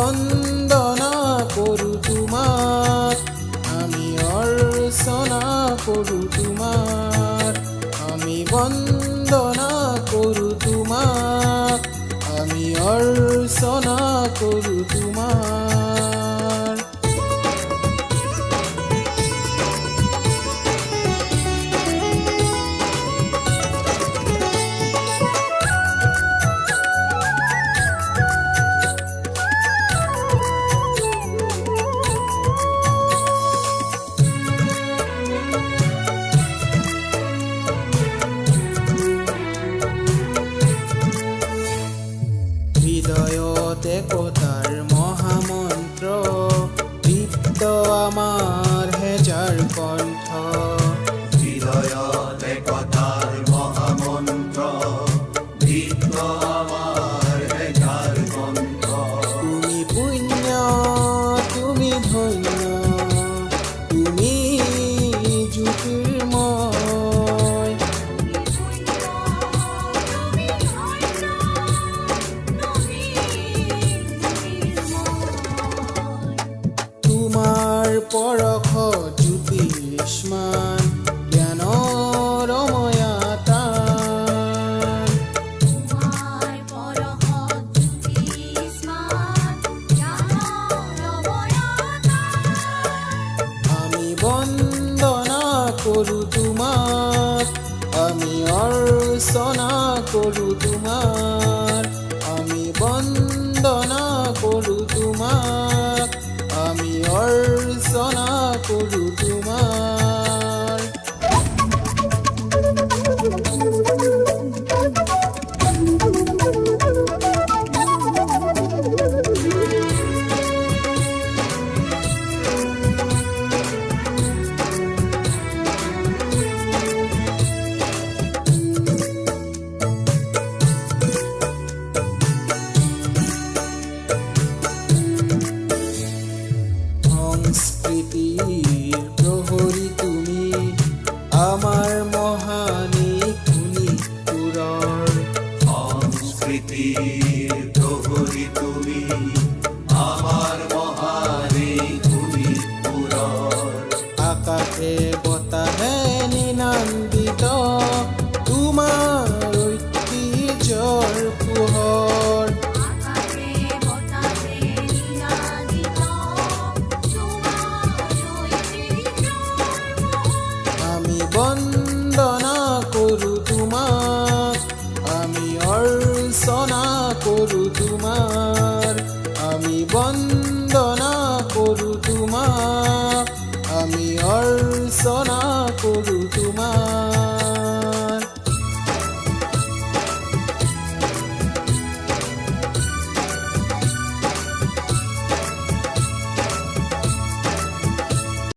বন্দনা করু তোমার, আমি অর্চনা করু তোমার, আমি বন্দনা করু তোমার, আমি অর্চনা করু তোমার। হৃদয়তে একতার মহামন্ত্র, দীপ্ত আমার হেজার কণ্ঠ। হৃদয়তে একতার মহামন্ত্র, দীপ্ত আমার হেজার কণ্ঠ। তুমি পুণ্য, তুমি ধন্য, তুমি জ্যোতির্ময়। তোমাৰ পৰশ জ্যোতিষ্মান, জ্ঞানৰ ময়াতান। আমি বন্দনা করু তোমাক, আমি অর্চনা করু তোমার, আমি বন্দনা করু তোমাক, আমি অর্চনা করু তোমার। সংস্কৃতির প্রহরী তুমি, আমার মহানিক পুরর। সংস্কৃতির প্রহরী তুমি, আমার মহানে তুমি পুরর। আকাশে বতাহে নিনান্দিত, তোমাৰ ঐতিহ্যৰ পোহৰ। আমি বন্দনা কৰু তোমাক, আমি অৰ্চনা কৰু তোমাৰ, আমি বন্দনা কৰু তোমাক, আমি অৰ্চনা কৰু তোমাৰ।